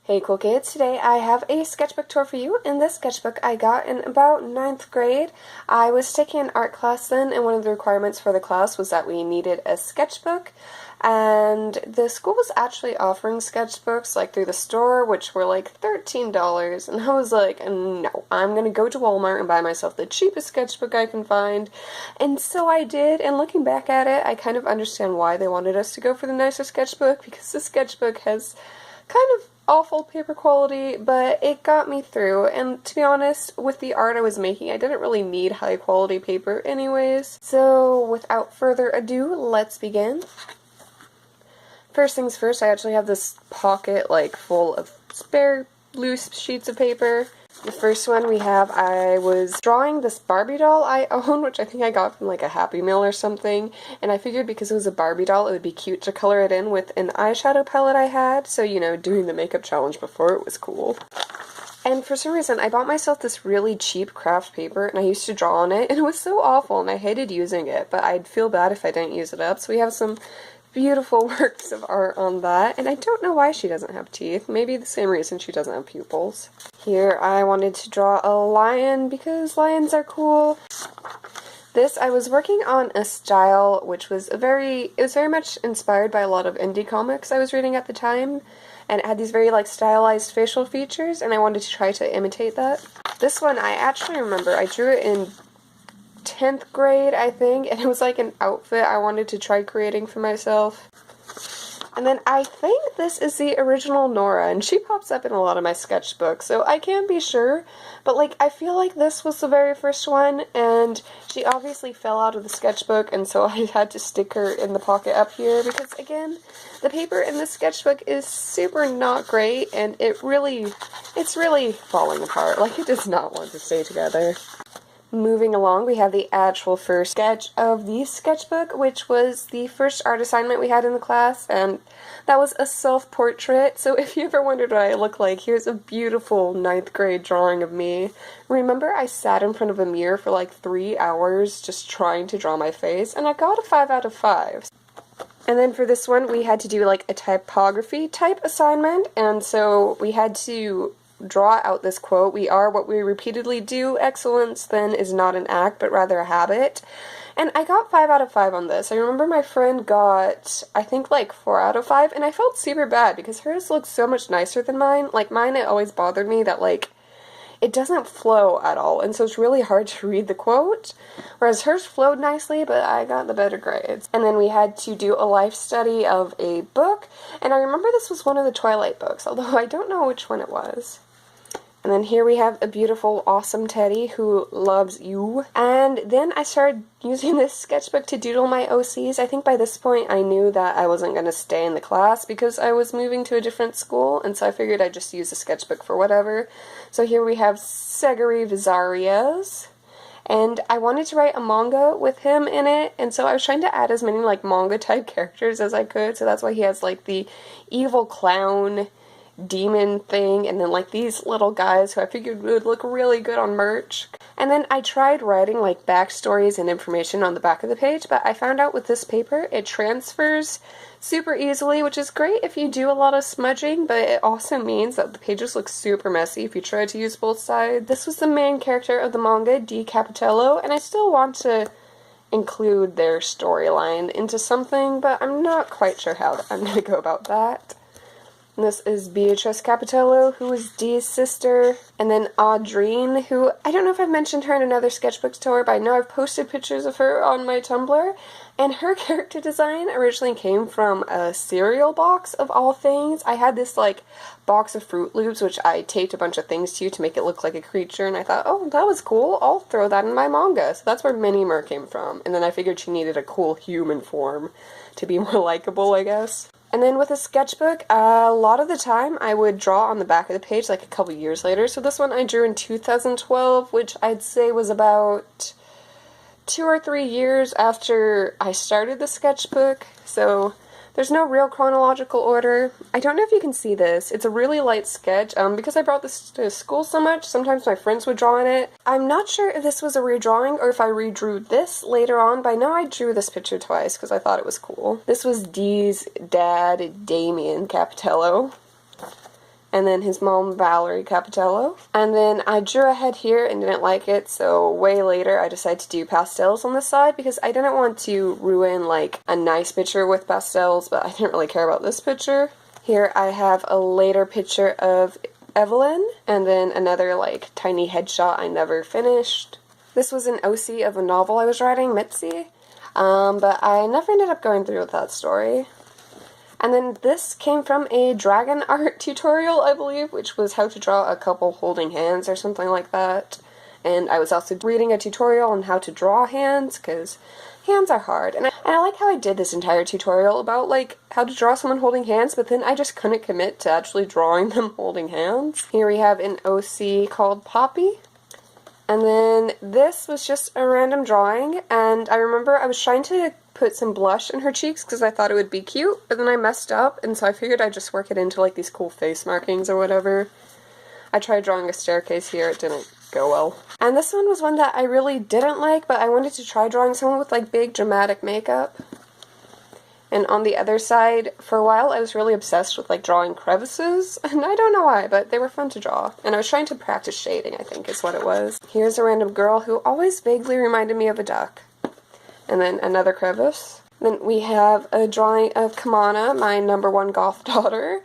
Hey cool kids, today I have a sketchbook tour for you, and this sketchbook I got in about 9th grade. I was taking an art class then, and one of the requirements for the class was that we needed a sketchbook, and the school was actually offering sketchbooks like through the store, which were like $13, and I was like, no, I'm gonna go to Walmart and buy myself the cheapest sketchbook I can find, and so I did, and looking back at it, I kind of understand why they wanted us to go for the nicer sketchbook, because the sketchbook has kind of awful paper quality, but it got me through, and to be honest, with the art I was making, I didn't really need high quality paper anyways. So without further ado, let's begin. First things first, I actually have this pocket like full of spare loose sheets of paper. The first one we have, I was drawing this Barbie doll I own, which I think I got from like a Happy Meal or something, and I figured because it was a Barbie doll it would be cute to color it in with an eyeshadow palette I had, so you know, doing the makeup challenge before it was cool. And for some reason I bought myself this really cheap craft paper and I used to draw on it, and it was so awful and I hated using it, but I'd feel bad if I didn't use it up, so we have some beautiful works of art on that, and I don't know why she doesn't have teeth. Maybe the same reason she doesn't have pupils. Here I wanted to draw a lion because lions are cool. This, I was working on a style which was very much inspired by a lot of indie comics I was reading at the time, and it had these very like stylized facial features, and I wanted to try to imitate that. This one I actually remember, I drew it in 10th grade, I think, and it was like an outfit I wanted to try creating for myself. And then I think this is the original Nora, and she pops up in a lot of my sketchbooks, so I can't be sure, but like I feel like this was the very first one, and she obviously fell out of the sketchbook, and so I had to stick her in the pocket up here, because again, the paper in this sketchbook is super not great, and it's really falling apart. Like, it does not want to stay together. Moving along, we have the actual first sketch of the sketchbook, which was the first art assignment we had in the class, and that was a self-portrait. So if you ever wondered what I look like, here's a beautiful 9th grade drawing of me. Remember, I sat in front of a mirror for like 3 hours just trying to draw my face, and I got a 5 out of 5. And then for this one, we had to do like a typography type assignment, and so we had to draw out this quote, "We are what we repeatedly do. Excellence, then, is not an act, but rather a habit." And I got 5 out of 5 on this. I remember my friend got, I think, like 4 out of 5, and I felt super bad because hers looked so much nicer than mine. Like, mine, it always bothered me that, like, it doesn't flow at all, and so it's really hard to read the quote, whereas hers flowed nicely, but I got the better grades. And then we had to do a life study of a book, and I remember this was one of the Twilight books, although I don't know which one it was. And then here we have a beautiful, awesome teddy who loves you. And then I started using this sketchbook to doodle my OCs. I think by this point I knew that I wasn't going to stay in the class because I was moving to a different school, and so I figured I'd just use the sketchbook for whatever. So here we have Seguri Vizarias, and I wanted to write a manga with him in it, and so I was trying to add as many like manga type characters as I could, so that's why he has like the evil clown demon thing, and then like these little guys who I figured would look really good on merch. And then I tried writing like backstories and information on the back of the page, but I found out with this paper it transfers super easily, which is great if you do a lot of smudging, but it also means that the pages look super messy if you try to use both sides. This was the main character of the manga, D. Capitello, and I still want to include their storyline into something, but I'm not quite sure how I'm going to go about that. And this is Beatrice Capitello, who is Dee's sister, and then Audrine, who, I don't know if I've mentioned her in another sketchbook tour, but I know I've posted pictures of her on my Tumblr, and her character design originally came from a cereal box, of all things. I had this, like, box of Fruit Loops, which I taped a bunch of things to make it look like a creature, and I thought, oh, that was cool, I'll throw that in my manga. So that's where Minnie came from, and then I figured she needed a cool human form to be more likable, I guess. And then with a sketchbook, a lot of the time I would draw on the back of the page like a couple years later. So this one I drew in 2012, which I'd say was about 2 or 3 years after I started the sketchbook. So there's no real chronological order. I don't know if you can see this. It's a really light sketch. Because I brought this to school so much, sometimes my friends would draw in it. I'm not sure if this was a redrawing or if I redrew this later on, but I know I drew this picture twice because I thought it was cool. This was Dee's dad, Damien Capitello. and then his mom, Valerie Capitello. And then I drew a head here and didn't like it, so way later I decided to do pastels on this side because I didn't want to ruin like a nice picture with pastels, but I didn't really care about this picture. Here I have a later picture of Evelyn, and then another like tiny headshot I never finished. This was an OC of a novel I was writing, Mitzi, but I never ended up going through with that story. And then this came from a dragon art tutorial, I believe, which was how to draw a couple holding hands or something like that. And I was also reading a tutorial on how to draw hands, because hands are hard. And I like how I did this entire tutorial about, like, how to draw someone holding hands, but then I just couldn't commit to actually drawing them holding hands. Here we have an OC called Poppy. And then this was just a random drawing, and I remember I was trying to put some blush in her cheeks because I thought it would be cute, but then I messed up, and so I figured I'd just work it into like these cool face markings or whatever. I tried drawing a staircase here, it didn't go well. And this one was one that I really didn't like, but I wanted to try drawing someone with like big dramatic makeup. And on the other side, for a while I was really obsessed with like drawing crevices, and I don't know why, but they were fun to draw. And I was trying to practice shading, I think is what it was. Here's a random girl who always vaguely reminded me of a duck. And then another crevice. Then we have a drawing of Kamana, my #1 goth daughter.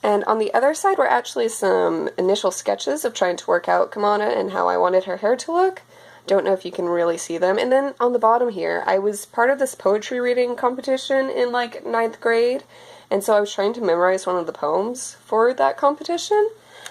And on the other side were actually some initial sketches of trying to work out Kamana and how I wanted her hair to look. Don't know if you can really see them. And then on the bottom here, I was part of this poetry reading competition in like 9th grade. And so I was trying to memorize one of the poems for that competition.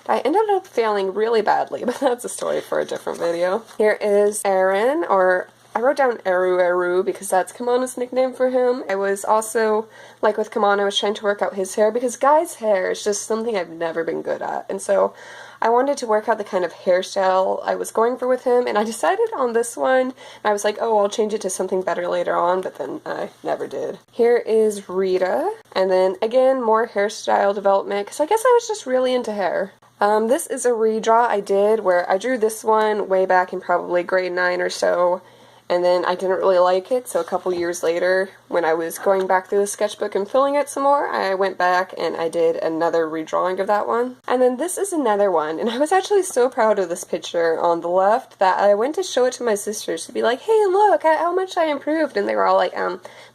I ended up failing really badly, but that's a story for a different video. Here is Aaron, or I wrote down Eru because that's Kamana's nickname for him. I was also, like with Kamana, I was trying to work out his hair because Guy's hair is just something I've never been good at. And so I wanted to work out the kind of hairstyle I was going for with him, and I decided on this one. And I was like, oh, I'll change it to something better later on, but then I never did. Here is Rita, and then again, more hairstyle development, because I guess I was just really into hair. This is a redraw I did where I drew this one way back in probably grade 9 or so, and then I didn't really like it, so a couple years later, when I was going back through the sketchbook and filling it some more, I went back and I did another redrawing of that one. And then this is another one, and I was actually so proud of this picture on the left that I went to show it to my sisters to be like, hey, look at how much I improved, and they were all like,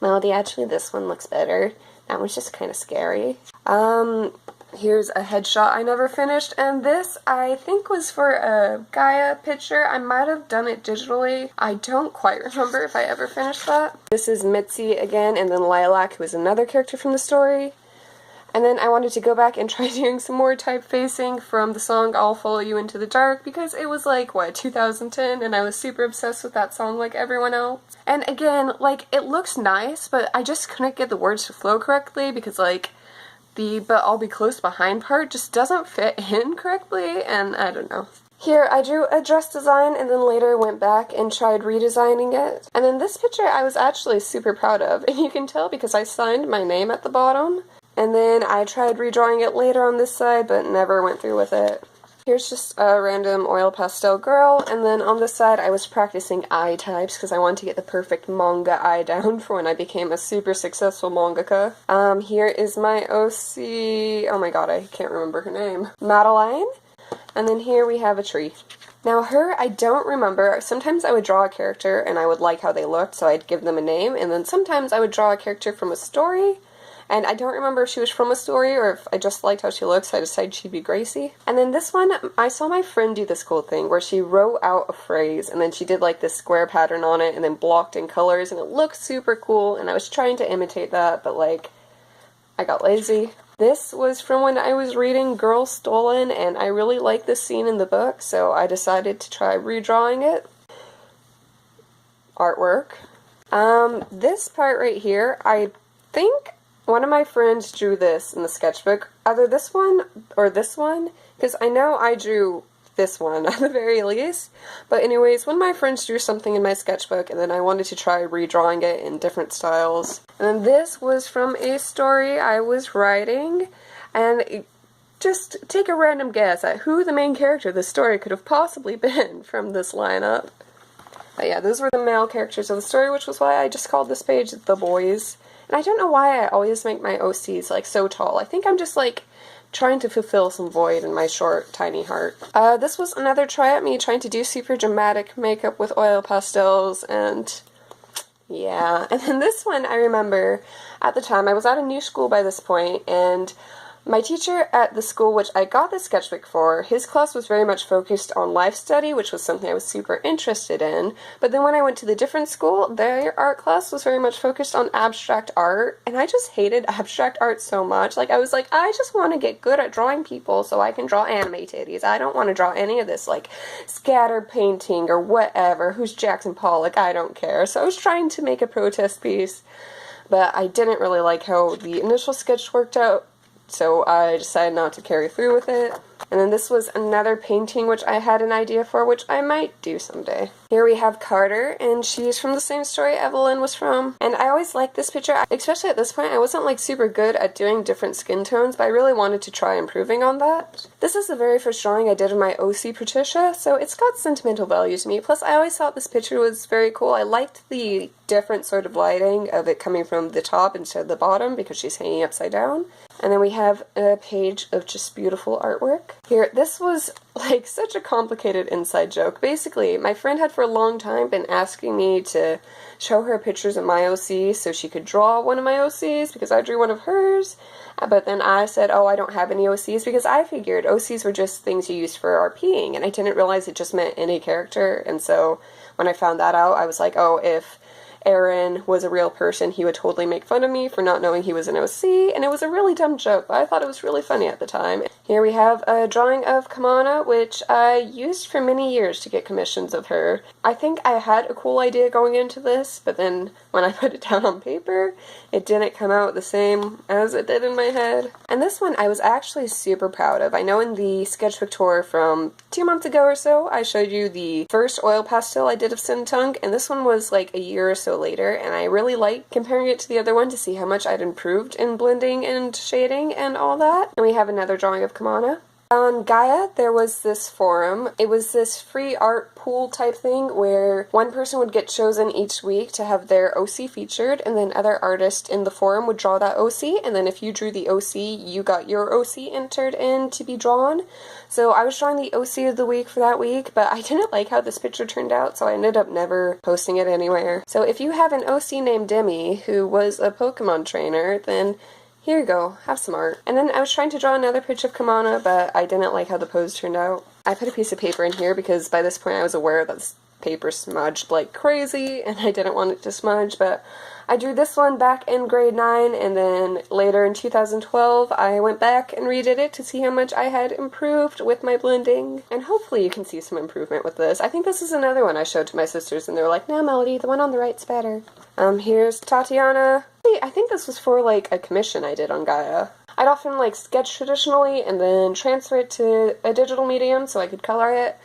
Melody, actually this one looks better. That one's just kind of scary. Here's a headshot I never finished, and this I think was for a Gaia picture. I might have done it digitally. I don't quite remember if I ever finished that. This is Mitzi again, and then Lilac, who is another character from the story. And then I wanted to go back and try doing some more typefacing from the song I'll Follow You Into the Dark, because it was like, what, 2010, and I was super obsessed with that song like everyone else. And again, like, it looks nice, but I just couldn't get the words to flow correctly because, like, the "but I'll be close behind" part just doesn't fit in correctly, and I don't know. Here I drew a dress design and then later went back and tried redesigning it. And then this picture I was actually super proud of, and you can tell because I signed my name at the bottom. And then I tried redrawing it later on this side, but never went through with it. Here's just a random oil pastel girl, and then on this side I was practicing eye types because I wanted to get the perfect manga eye down for when I became a super successful mangaka. Here is my OC, oh my god, I can't remember her name, Madeline. And then here we have a tree. Now her, I don't remember. Sometimes I would draw a character and I would like how they looked, so I'd give them a name, and then sometimes I would draw a character from a story. And I don't remember if she was from a story or if I just liked how she looked, so I decided she'd be Gracie. And then this one, I saw my friend do this cool thing where she wrote out a phrase and then she did like this square pattern on it and then blocked in colors, and it looked super cool, and I was trying to imitate that, but like, I got lazy. This was from when I was reading Girl Stolen, and I really liked this scene in the book, so I decided to try redrawing it. Artwork. This part right here, I think one of my friends drew this in the sketchbook, either this one or this one, because I know I drew this one at the very least. But anyways, one of my friends drew something in my sketchbook, and then I wanted to try redrawing it in different styles. And then this was from a story I was writing, and just take a random guess at who the main character of the story could have possibly been from this lineup. But yeah, those were the male characters of the story, which was why I just called this page The Boys. And I don't know why I always make my OCs like so tall. I think I'm just like trying to fulfill some void in my short, tiny heart. This was another try at me trying to do super dramatic makeup with oil pastels, and yeah. And then this one, I remember at the time, I was at a new school by this point, and my teacher at the school which I got the sketchbook for, his class was very much focused on life study, which was something I was super interested in. But then when I went to the different school, their art class was very much focused on abstract art, and I just hated abstract art so much. Like, I was like, I just want to get good at drawing people so I can draw anime titties. I don't want to draw any of this, like, scatter painting or whatever. Who's Jackson Pollock? I don't care. So I was trying to make a protest piece, but I didn't really like how the initial sketch worked out, so I decided not to carry through with it. And then this was another painting which I had an idea for, which I might do someday. Here we have Carter, and she's from the same story Evelyn was from. And I always liked this picture, especially at this point. I wasn't like super good at doing different skin tones, but I really wanted to try improving on that. This is the very first drawing I did of my OC Patricia, so it's got sentimental value to me. Plus, I always thought this picture was very cool. I liked the different sort of lighting of it coming from the top instead of the bottom because she's hanging upside down. And then we have a page of just beautiful artwork. Here, this was like such a complicated inside joke. Basically, my friend had for a long time been asking me to show her pictures of my OC so she could draw one of my OCs because I drew one of hers. But then I said, oh, I don't have any OCs, because I figured OCs were just things you used for RPing, and I didn't realize it just meant any character. And so when I found that out, I was like, oh, if Aaron was a real person, he would totally make fun of me for not knowing he was an OC, and it was a really dumb joke, but I thought it was really funny at the time. Here we have a drawing of Kamana, which I used for many years to get commissions of her. I think I had a cool idea going into this, but then when I put it down on paper, it didn't come out the same as it did in my head. And this one I was actually super proud of. I know in the sketchbook tour from 2 months ago or so, I showed you the first oil pastel I did of Sintung, and this one was like a year or so later, and I really liked comparing it to the other one to see how much I'd improved in blending and shading and all that. And we have another drawing of Kamana. On Gaia, there was this forum. It was this free art pool type thing where one person would get chosen each week to have their OC featured, and then other artists in the forum would draw that OC, and then if you drew the OC, you got your OC entered in to be drawn. So I was drawing the OC of the week for that week, but I didn't like how this picture turned out, so I ended up never posting it anywhere. So if you have an OC named Demi who was a Pokemon trainer, then here you go, have some art. And then I was trying to draw another picture of Kamana, but I didn't like how the pose turned out. I put a piece of paper in here because by this point I was aware that this paper smudged like crazy, and I didn't want it to smudge, but I drew this one back in grade 9, and then later in 2012 I went back and redid it to see how much I had improved with my blending. And hopefully you can see some improvement with this. I think this is another one I showed to my sisters, and they were like, no, Melody, the one on the right's better. Here's Tatiana. I think this was for like a commission I did on Gaia. I'd often like sketch traditionally and then transfer it to a digital medium so I could color it.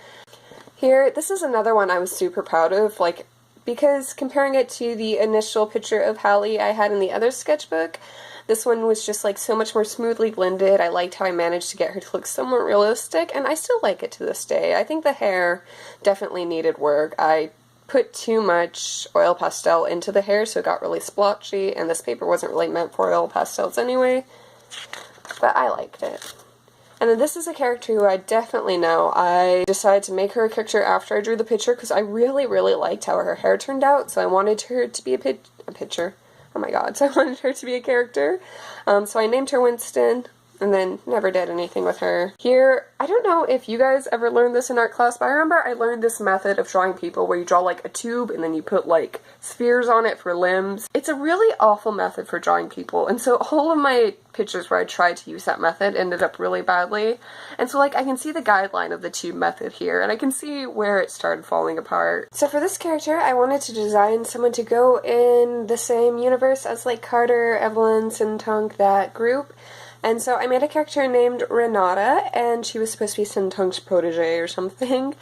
Here, this is another one I was super proud of, like, because comparing it to the initial picture of Hallie I had in the other sketchbook, this one was just like so much more smoothly blended. I liked how I managed to get her to look somewhat realistic, and I still like it to this day. I think the hair definitely needed work. I put too much oil pastel into the hair, so it got really splotchy, and this paper wasn't really meant for oil pastels anyway, but I liked it. And then this is a character who I definitely know. I decided to make her a character after I drew the picture because I really, really liked how her hair turned out, so I wanted her to be a picture. Oh my god, so I wanted her to be a character. So I named her Winston, and then never did anything with her. Here, I don't know if you guys ever learned this in art class, but I remember I learned this method of drawing people where you draw like a tube and then you put like spheres on it for limbs. It's a really awful method for drawing people, and so all of my pictures where I tried to use that method ended up really badly. And so like I can see the guideline of the tube method here, and I can see where it started falling apart. So for this character, I wanted to design someone to go in the same universe as like Carter, Evelyn, Sintung, that group. And so I made a character named Renata, and she was supposed to be Sintung's protege or something.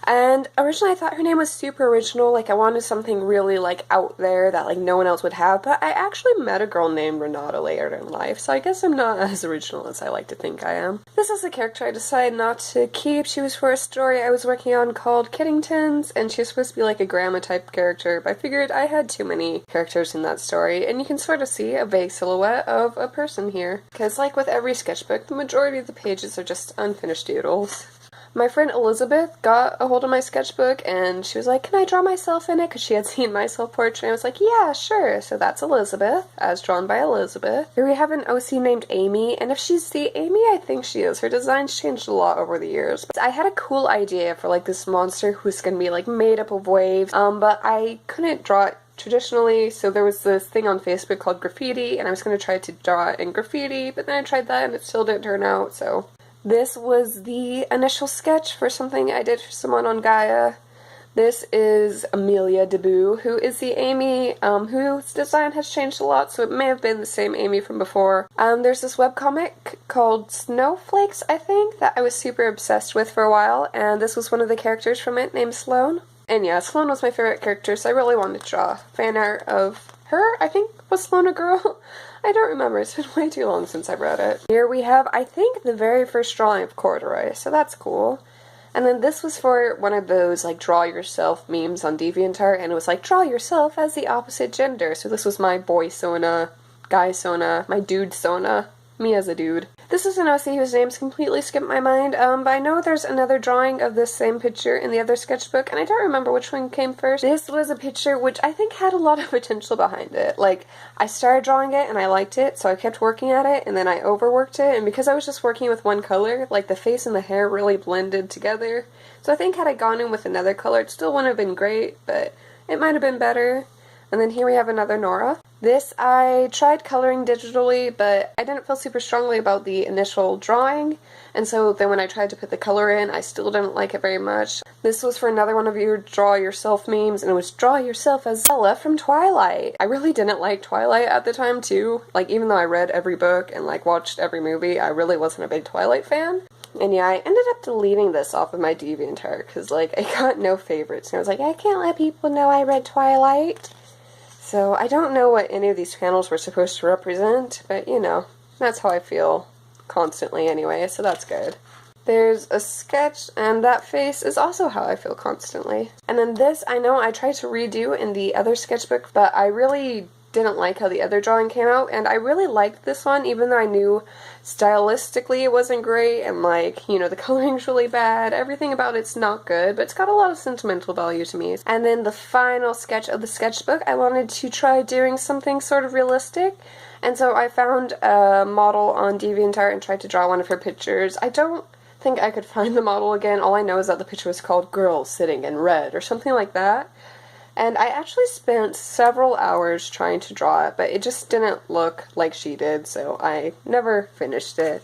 And originally I thought her name was super original, like I wanted something really like out there that like no one else would have, but I actually met a girl named Renata later in life, so I guess I'm not as original as I like to think I am. This is a character I decided not to keep. She was for a story I was working on called Kiddingtons, and she was supposed to be like a grandma type character, but I figured I had too many characters in that story, and you can sort of see a vague silhouette of a person here. Because like with every sketchbook, the majority of the pages are just unfinished doodles. My friend Elizabeth got a hold of my sketchbook and she was like, can I draw myself in it? Because she had seen my self-portrait. And I was like, yeah, sure. So that's Elizabeth, as drawn by Elizabeth. Here we have an OC named Amy, and if she's the Amy I think she is, her design's changed a lot over the years. But I had a cool idea for like this monster who's gonna be like made up of waves, but I couldn't draw it traditionally, so there was this thing on Facebook called graffiti, and I was going to try to draw it in graffiti, but then I tried that and it still didn't turn out, so. This was the initial sketch for something I did for someone on Gaia. This is Amelia Debut, who is the Amy, whose design has changed a lot, so it may have been the same Amy from before. There's this webcomic called Snowflakes, I think, that I was super obsessed with for a while, and this was one of the characters from it, named Sloane. And yeah, Sloane was my favorite character, so I really wanted to draw fan art of her. I think, was Sloane a girl? I don't remember, it's been way too long since I read it. Here we have, I think, the very first drawing of Corduroy, so that's cool. And then this was for one of those, like, draw yourself memes on DeviantArt, and it was like, draw yourself as the opposite gender. So this was my boy Sona, guy Sona, my dude Sona, me as a dude. This is an OC whose name's completely skipped my mind, but I know there's another drawing of this same picture in the other sketchbook, and I don't remember which one came first. This was a picture which I think had a lot of potential behind it. Like, I started drawing it and I liked it, so I kept working at it, and then I overworked it, and because I was just working with one color, like the face and the hair really blended together. So I think had I gone in with another color, it still wouldn't have been great, but it might have been better. And then here we have another Nora. This I tried coloring digitally, but I didn't feel super strongly about the initial drawing, and so then when I tried to put the color in, I still didn't like it very much. This was for another one of your draw yourself memes, and it was draw yourself as Bella from Twilight. I really didn't like Twilight at the time too. Like, even though I read every book and like watched every movie, I really wasn't a big Twilight fan. And yeah, I ended up deleting this off of my DeviantArt because like I got no favorites, and I was like, I can't let people know I read Twilight. So I don't know what any of these panels were supposed to represent, but you know, that's how I feel constantly anyway, so that's good. There's a sketch, and that face is also how I feel constantly. And then this, I know I tried to redo in the other sketchbook, but I really didn't like how the other drawing came out, and I really liked this one, even though I knew stylistically it wasn't great, and like, you know, the coloring's really bad, everything about it's not good, but it's got a lot of sentimental value to me. And then the final sketch of the sketchbook, I wanted to try doing something sort of realistic, and so I found a model on DeviantArt and tried to draw one of her pictures. I don't think I could find the model again. All I know is that the picture was called Girl Sitting in Red or something like that. And I actually spent several hours trying to draw it, but it just didn't look like she did, so I never finished it.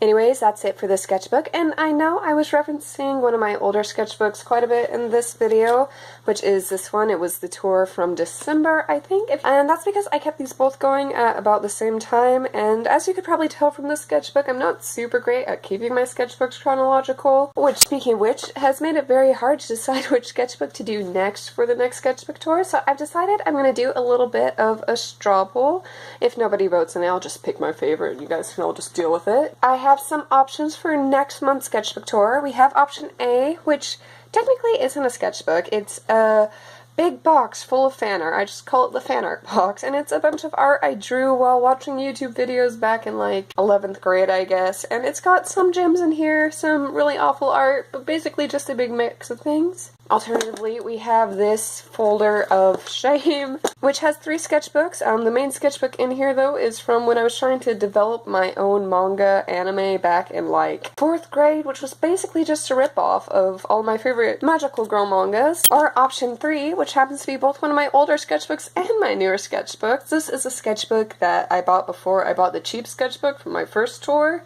Anyways, that's it for this sketchbook, and I know I was referencing one of my older sketchbooks quite a bit in this video, which is this one. It was the tour from December, I think, and that's because I kept these both going at about the same time, and as you could probably tell from this sketchbook, I'm not super great at keeping my sketchbooks chronological, which, speaking of which, has made it very hard to decide which sketchbook to do next for the next sketchbook tour, so I've decided I'm going to do a little bit of a straw poll. If nobody votes in it, I'll just pick my favorite, and you guys can all just deal with it. I have some options for next month's sketchbook tour. We have option A, which technically isn't a sketchbook. It's a big box full of fan art. I just call it the fan art box, and it's a bunch of art I drew while watching YouTube videos back in like 11th grade, I guess, and it's got some gems in here, some really awful art, but basically just a big mix of things. Alternatively, we have this folder of shame, which has 3 sketchbooks. The main sketchbook in here, though, is from when I was trying to develop my own manga anime back in, like, 4th grade, which was basically just a ripoff of all my favorite magical girl mangas. Or option 3, which happens to be both one of my older sketchbooks and my newer sketchbooks. This is a sketchbook that I bought before I bought the cheap sketchbook from my first tour.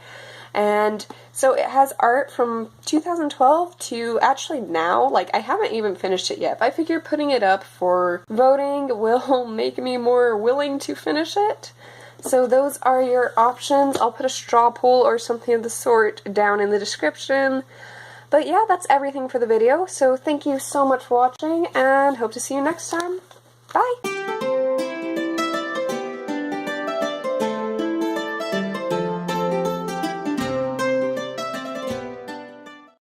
And so it has art from 2012 to actually now. Like, I haven't even finished it yet, but I figure putting it up for voting will make me more willing to finish it. So those are your options. I'll put a straw poll or something of the sort down in the description. But yeah, that's everything for the video, so thank you so much for watching, and hope to see you next time. Bye!